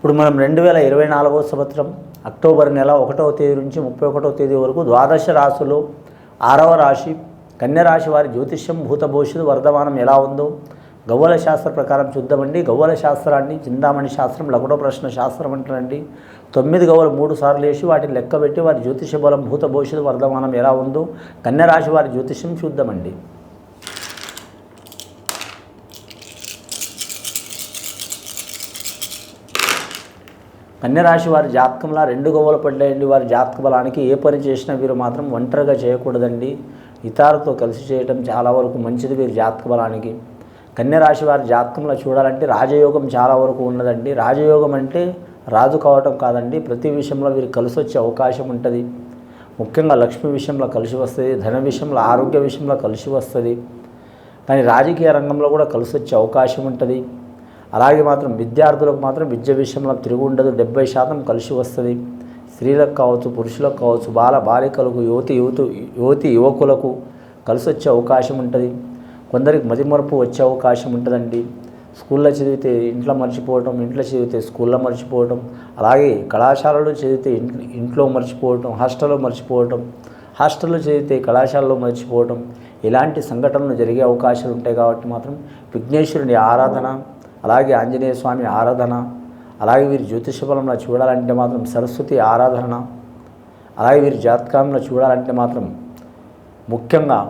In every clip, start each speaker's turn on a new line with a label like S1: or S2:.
S1: ఇప్పుడు మనం 2024వ సంవత్సరం అక్టోబర్ నెల 1వ తేదీ నుంచి 31వ తేదీ వరకు ద్వాదశ రాశులు 6వ రాశి కన్య రాశి వారి జ్యోతిష్యం భూత భవిష్యత్తు వర్ధమానం ఎలా ఉందో గవ్వల శాస్త్ర ప్రకారం చూద్దామండి. గవ్వల శాస్త్రాన్ని చింతామణి శాస్త్రం, లఘుడ ప్రశ్న శాస్త్రం అంటారండి. 9 గవ్వలు 3 సార్లు వేసి వాటిని లెక్కబెట్టి వారి జ్యోతిష బలం భూత భవిష్యత్తు వర్ధమానం ఎలా ఉందో కన్య రాశి వారి జ్యోతిష్యం చూద్దామండి. కన్యరాశి వారి జాతకంలో 2 గవ్వలు పడ్డాయండి. వారి జాతక బలానికి ఏ పని చేసినా వీరు మాత్రం ఒంటరిగా చేయకూడదండి, ఇతరులతో కలిసి చేయటం చాలా వరకు మంచిది వీరి జాతక బలానికి. కన్యరాశి వారి జాతకంలో చూడాలంటే రాజయోగం చాలా వరకు ఉన్నదండి. రాజయోగం అంటే రాజు కావటం కాదండి, ప్రతి విషయంలో వీరు కలిసి వచ్చే అవకాశం ఉంటుంది. ముఖ్యంగా లక్ష్మి విషయంలో కలిసి వస్తుంది, ధన విషయంలో, ఆరోగ్య విషయంలో కలిసి వస్తుంది. కానీ రాజకీయ రంగంలో కూడా కలిసి వచ్చే అవకాశం ఉంటుంది. అలాగే మాత్రం విద్యార్థులకు మాత్రం విద్య విషయంలో తిరుగు ఉండదు, 70% కలిసి వస్తుంది. స్త్రీలకు కావచ్చు, పురుషులకు కావచ్చు, బాలికలకు, యువతి యువకులకు కలిసి వచ్చే అవకాశం ఉంటుంది. కొందరికి మతిమరుపు వచ్చే అవకాశం ఉంటుందండి. స్కూల్లో చదివితే ఇంట్లో మర్చిపోవటం, ఇంట్లో చదివితే స్కూల్లో మర్చిపోవటం, అలాగే కళాశాలలో చదివితే ఇంట్లో మర్చిపోవటం, హాస్టల్లో మర్చిపోవటం, హాస్టల్లో చదివితే కళాశాలలో మర్చిపోవటం, ఇలాంటి సంఘటనలు జరిగే అవకాశాలు ఉంటాయి. కాబట్టి మాత్రం విఘ్నేశ్వరుని ఆరాధన, అలాగే ఆంజనేయ స్వామి ఆరాధన, అలాగే వీరి జ్యోతిష బలంలో చూడాలంటే మాత్రం సరస్వతి ఆరాధన, అలాగే వీరి జాతకంలో చూడాలంటే మాత్రం ముఖ్యంగా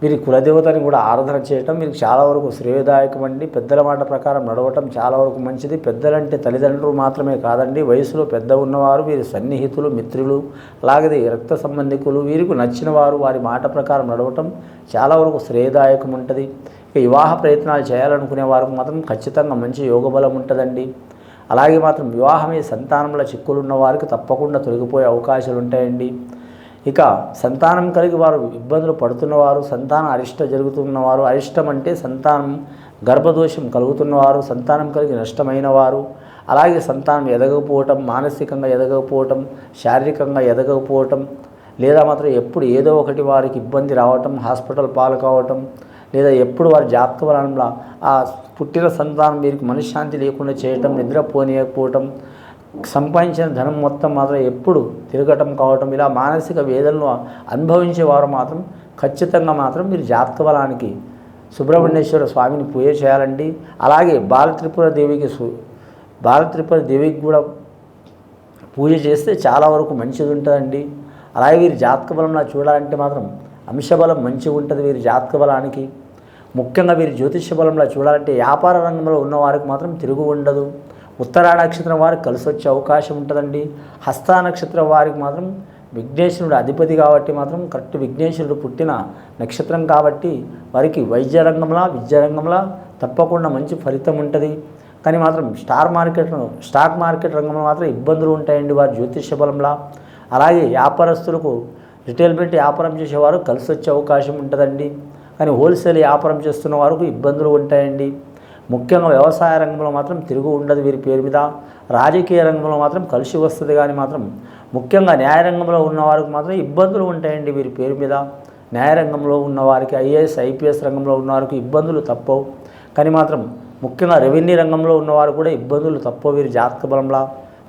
S1: వీరి కులదేవతని కూడా ఆరాధన చేయటం వీరికి చాలా వరకు శ్రేయదాయకం అండి. పెద్దల మాట ప్రకారం నడవటం చాలా వరకు మంచిది. పెద్దలంటే తల్లిదండ్రులు మాత్రమే కాదండి, వయసులో పెద్ద ఉన్నవారు, వీరి సన్నిహితులు, మిత్రులు, అలాగే రక్త సంబంధికులు, వీరికి నచ్చిన వారు వారి మాట ప్రకారం నడవటం చాలా వరకు శ్రేయదాయకం ఉంటుంది. ఇక వివాహ ప్రయత్నాలు చేయాలనుకునే వారికి మాత్రం ఖచ్చితంగా మంచి యోగబలం ఉంటుందండి. అలాగే మాత్రం వివాహమే సంతానంలో చిక్కులు ఉన్న వారికి తప్పకుండా తొలగిపోయే అవకాశాలు ఉంటాయండి. ఇక సంతానం కలిగి వారు ఇబ్బందులు పడుతున్నవారు, సంతాన అరిష్ట జరుగుతున్నవారు, అరిష్టం అంటే సంతానం గర్భదోషం కలుగుతున్నవారు, సంతానం కలిగి నష్టమైన వారు, అలాగే సంతానం ఎదగకపోవటం, మానసికంగా ఎదగకపోవటం, శారీరకంగా ఎదగకపోవటం, లేదా మాత్రం ఎప్పుడు ఏదో ఒకటి వారికి ఇబ్బంది రావటం, హాస్పిటల్ పాలు కావటం, లేదా ఎప్పుడు వారి జాతక బలంలో ఆ పుట్టిన సంతానం వీరికి మనశ్శాంతి లేకుండా చేయటం, నిద్రపోనీయకపోవటం, సంపాదించిన ధనం మొత్తం మాత్రం ఎప్పుడు తిరగటం కావటం, ఇలా మానసిక వేదనలు అనుభవించేవారు మాత్రం ఖచ్చితంగా మాత్రం మీరు జాతక బలానికి సుబ్రహ్మణ్యేశ్వర స్వామిని పూజ చేయాలండి. అలాగే బాలత్రిపుర దేవికి కూడా పూజ చేస్తే చాలా వరకు మంచిది ఉంటుందండి. అలాగే వీరి జాతక బలంలో చూడాలంటే మాత్రం అంశబలం మంచిగా ఉంటుంది వీరి జాతక బలానికి. ముఖ్యంగా వీరి జ్యోతిష బలంలో చూడాలంటే వ్యాపార రంగంలో ఉన్నవారికి మాత్రం తిరుగు ఉండదు. ఉత్తరా నక్షత్రం వారికి కలిసి వచ్చే అవకాశం ఉంటుందండి. హస్త నక్షత్రం వారికి మాత్రం విఘ్నేశ్వరుడు అధిపతి కాబట్టి మాత్రం కరెక్ట్ విఘ్నేశ్వరుడు పుట్టిన నక్షత్రం కాబట్టి వారికి వైద్య రంగంలో, విద్యా రంగంలో తప్పకుండా మంచి ఫలితం ఉంటుంది. కానీ మాత్రం స్టాక్ మార్కెట్ రంగంలో మాత్రం ఇబ్బందులు ఉంటాయండి వారి జ్యోతిష బలంలో. అలాగే వ్యాపారస్తులకు రిటైల్మెంట్ వ్యాపారం చేసేవారు కలిసి వచ్చే అవకాశం ఉంటుందండి. కానీ హోల్సేల్ వ్యాపారం చేస్తున్న వారికి ఇబ్బందులు ఉంటాయండి. ముఖ్యంగా వ్యవసాయ రంగంలో మాత్రం తిరుగు ఉండదు వీరి పేరు మీద. రాజకీయ రంగంలో మాత్రం కలిసి వస్తుంది. కానీ మాత్రం ముఖ్యంగా న్యాయరంగంలో ఉన్నవారికి మాత్రం ఇబ్బందులు ఉంటాయండి వీరి పేరు మీద. న్యాయరంగంలో ఉన్నవారికి, ఐఏఎస్ ఐపీఎస్ రంగంలో ఉన్నవారికి ఇబ్బందులు తప్పవు. కానీ మాత్రం ముఖ్యంగా రెవెన్యూ రంగంలో ఉన్నవారు కూడా ఇబ్బందులు తప్పవు. వీరి జాతక బలంలో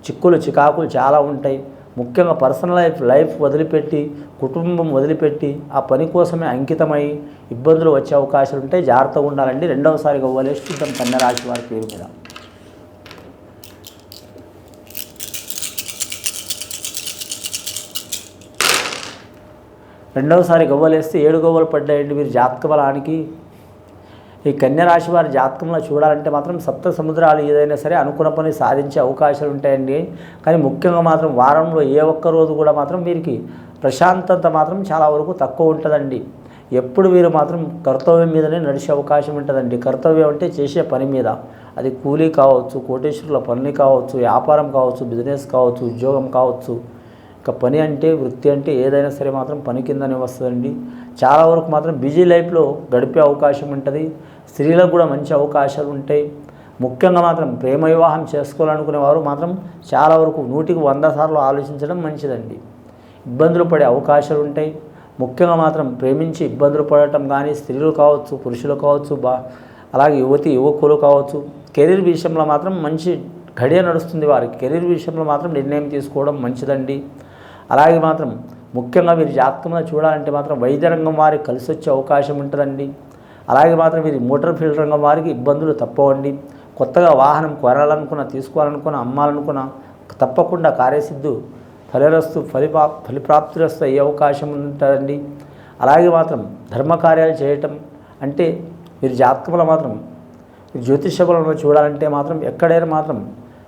S1: చిక్కులు చికాకులు చాలా ఉంటాయి. ముఖ్యంగా పర్సనల్ లైఫ్ వదిలిపెట్టి, కుటుంబం వదిలిపెట్టి ఆ పని కోసమే అంకితమై ఇబ్బందులు వచ్చే అవకాశాలు ఉంటాయి. జాగ్రత్తగా ఉండాలండి. రెండవసారి గవ్వలేసి చూద్దాం కన్యరాశి వారి పేరు మీద. రెండవసారి గవ్వలేస్తే 7 గవ్వలు పడ్డాయండి వీరి జాతక బలానికి. ఈ కన్యరాశి వారి జాతకంలో చూడాలంటే మాత్రం సప్త సముద్రాలు ఏదైనా సరే అనుకున్న పని సాధించే అవకాశాలు ఉంటాయండి. కానీ ముఖ్యంగా మాత్రం వారంలో ఏ ఒక్క రోజు కూడా మాత్రం వీరికి ప్రశాంతత మాత్రం చాలా వరకు తక్కువ ఉంటుందండి. ఎప్పుడు వీరు మాత్రం కర్తవ్యం మీదనే నడిచే అవకాశం ఉంటుందండి. కర్తవ్యం అంటే చేసే పని మీద, అది కూలీ కావచ్చు, కోటేశ్వరుల పని కావచ్చు, వ్యాపారం కావచ్చు, బిజినెస్ కావచ్చు, ఉద్యోగం కావచ్చు. ఇక పని అంటే, వృత్తి అంటే ఏదైనా సరే మాత్రం పని కిందనే వస్తుందండి. చాలా వరకు మాత్రం బిజీ లైఫ్లో గడిపే అవకాశం ఉంటుంది. స్త్రీలకు కూడా మంచి అవకాశాలు ఉంటాయి. ముఖ్యంగా మాత్రం ప్రేమ వివాహం చేసుకోవాలనుకునే వారు మాత్రం చాలా వరకు 100కి 100 సార్లు ఆలోచించడం మంచిదండి. ఇబ్బందులు పడే అవకాశాలు ఉంటాయి. ముఖ్యంగా మాత్రం ప్రేమించి ఇబ్బందులు పడటం కానీ స్త్రీలు కావచ్చు, పురుషులు కావచ్చు, అలాగే యువకులు కావచ్చు, కెరీర్ విషయంలో మాత్రం మంచి గడియ నడుస్తుంది. వారికి కెరీర్ విషయంలో మాత్రం నిర్ణయం తీసుకోవడం మంచిదండి. అలాగే మాత్రం ముఖ్యంగా వీరి జాతకంలో చూడాలంటే మాత్రం వైద్య రంగం వారికి కలిసి వచ్చే అవకాశం ఉంటుందండి. అలాగే మాత్రం వీరి మోటార్ ఫీల్డ్ రంగం వారికి ఇబ్బందులు తప్పవండి. కొత్తగా వాహనం కొనాలనుకున్న, తీసుకోవాలనుకున్న, అమ్మాలనుకున్న తప్పకుండా కార్యసిద్ధు ఫలిప్రాప్తిరస్తు అయ్యే అవకాశం ఉంటుందండి. అలాగే మాత్రం ధర్మకార్యాలు చేయటం అంటే మీరు జాతకంలో మాత్రం మీరు జ్యోతిష బలంలో చూడాలంటే మాత్రం ఎక్కడైనా మాత్రం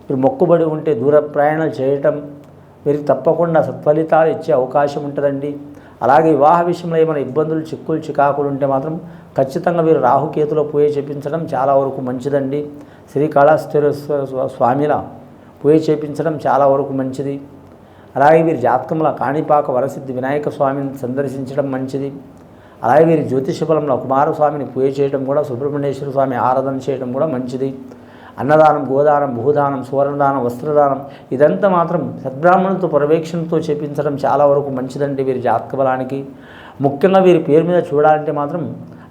S1: మీరు మొక్కుబడి ఉంటే దూర ప్రయాణాలు చేయటం వీరికి తప్పకుండా సత్ఫలితాలు ఇచ్చే అవకాశం ఉంటుందండి. అలాగే వివాహ విషయంలో ఏమైనా ఇబ్బందులు, చిక్కులు, చికాకులు ఉంటే మాత్రం ఖచ్చితంగా వీరు రాహుకేతులో పూజ చేపించడం చాలా వరకు మంచిదండి. శ్రీకాళహస్తీశ్వర స్వామిలా పూజ చేపించడం చాలా వరకు మంచిది. అలాగే వీరి జాతకంలో కాణిపాక వరసిద్ధి వినాయక స్వామిని సందర్శించడం మంచిది. అలాగే వీరి జ్యోతిష బలంలో కుమారస్వామిని పూజ చేయడం కూడా, సుబ్రహ్మణ్యేశ్వర స్వామి ఆరాధన చేయడం కూడా మంచిది. అన్నదానం, గోదానం, భూదానం, సువర్ణదానం, వస్త్రదానం ఇదంతా మాత్రం సద్బ్రాహ్మణులతో పర్యవేక్షణతో చేపించడం చాలా వరకు మంచిదండి వీరి జాతక బలానికి. ముఖ్యంగా వీరి పేరు మీద చూడాలంటే మాత్రం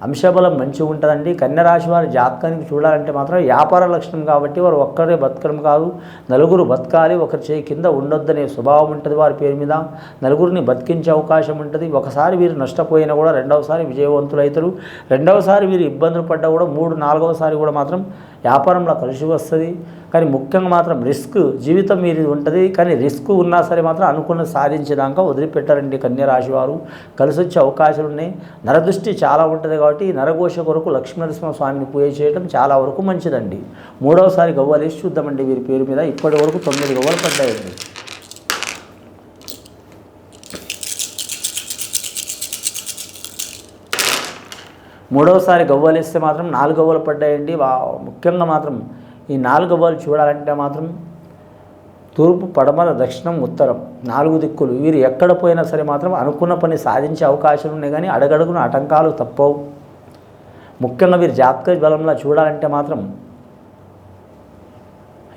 S1: అంశబలం మంచిగా ఉంటుందండి. కన్యరాశి వారి జాతకానికి చూడాలంటే మాత్రం వ్యాపార లక్షణం కాబట్టి వారు ఒక్కరే బతకడం కాదు, నలుగురు బతకాలి, ఒకరి చేయి కింద ఉండొద్దనే స్వభావం ఉంటుంది వారి పేరు మీద. నలుగురిని బతికించే అవకాశం ఉంటుంది. ఒకసారి వీరు నష్టపోయినా కూడా రెండవసారి విజయవంతులు అవుతారు. రెండవసారి వీరు ఇబ్బందులు పడ్డా కూడా నాలుగవసారి కూడా మాత్రం వ్యాపారంలో కలిసి వస్తుంది. కానీ ముఖ్యంగా మాత్రం రిస్క్ జీవితం మీరు ఉంటుంది. కానీ రిస్క్ ఉన్నా సరే మాత్రం అనుకున్న సాధించేదాకా వదిలిపెట్టారండి కన్యరాశి వారు. కలిసి వచ్చే అవకాశాలు ఉన్నాయి. నరదృష్టి చాలా ఉంటుంది కాబట్టి నరఘోష కొరకు లక్ష్మీనరసింహ స్వామిని పూజ చేయడం చాలా వరకు మంచిదండి. మూడవసారి గవ్వలేసి చూద్దామండి వీరి పేరు మీద. ఇప్పటి వరకు 9 గవ్వలు పడ్డాయండి. మూడవసారి గవ్వలేస్తే మాత్రం 4 గవ్వలు పడ్డాయండి. ముఖ్యంగా మాత్రం ఈ 4 గవ్వలు చూడాలంటే మాత్రం తూర్పు, పడమర, దక్షిణం, ఉత్తరం 4 దిక్కులు వీరు ఎక్కడ పోయినా సరే మాత్రం అనుకున్న పని సాధించే అవకాశాలు ఉన్నాయి. కానీ అడగడుగున ఆటంకాలు తప్పవు. ముఖ్యంగా వీరు జాతక బలంలో చూడాలంటే మాత్రం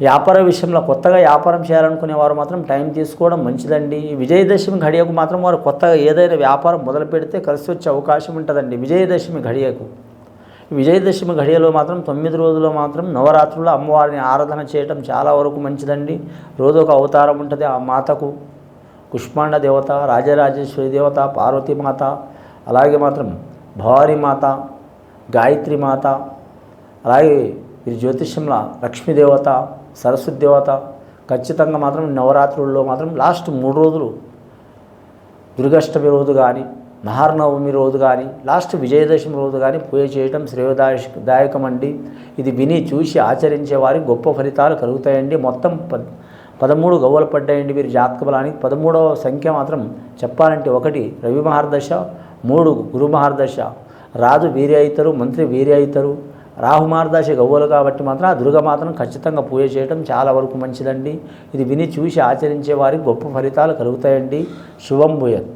S1: వ్యాపార విషయంలో కొత్తగా వ్యాపారం చేయాలనుకునే వారు మాత్రం టైం తీసుకోవడం మంచిదండి. విజయదశమి ఘడియకు మాత్రం వారు కొత్తగా ఏదైనా వ్యాపారం మొదలు పెడితే కలిసి వచ్చే అవకాశం ఉంటుందండి. విజయదశమి ఘడియకు, విజయదశమి ఘడియలో మాత్రం 9 రోజుల్లో మాత్రం నవరాత్రుల్లో అమ్మవారిని ఆరాధన చేయడం చాలా వరకు మంచిదండి. రోజు ఒక అవతారం ఉంటుంది. ఆ మాతకు కుష్మాండ దేవత, రాజరాజేశ్వరి దేవత, పార్వతీమాత, అలాగే మాత్రం భవానీ మాత, గాయత్రి మాత, అలాగే వీరి జ్యోతిష్యంలో లక్ష్మీదేవత, సరస్వతి దేవత ఖచ్చితంగా మాత్రం నవరాత్రుల్లో మాత్రం లాస్ట్ 3 రోజులు దుర్గాష్టమి రోజు కానీ, మహానవమి రోజు కానీ, లాస్ట్ విజయదశమి రోజు కానీ పూజ చేయడం శ్రేయోదాయకం అండి. ఇది విని చూసి ఆచరించే వారికి గొప్ప ఫలితాలు కలుగుతాయండి. మొత్తం 13 గవ్వలు పడ్డాయండి వీరి జాతక బలానికి. 13వ సంఖ్య మాత్రం చెప్పాలంటే 1 రవి మహర్దశ, 3 గురు మహర్దశ, రాజు వీరి అవుతారు, మంత్రి వీరి అవుతారు. రాహు మహర్దశ గవ్వలు కాబట్టి మాత్రం ఆ దుర్గమాతను ఖచ్చితంగా పూజ చేయడం చాలా వరకు మంచిదండి. ఇది విని చూసి ఆచరించే వారికి గొప్ప ఫలితాలు కలుగుతాయండి. శుభం భూయత్.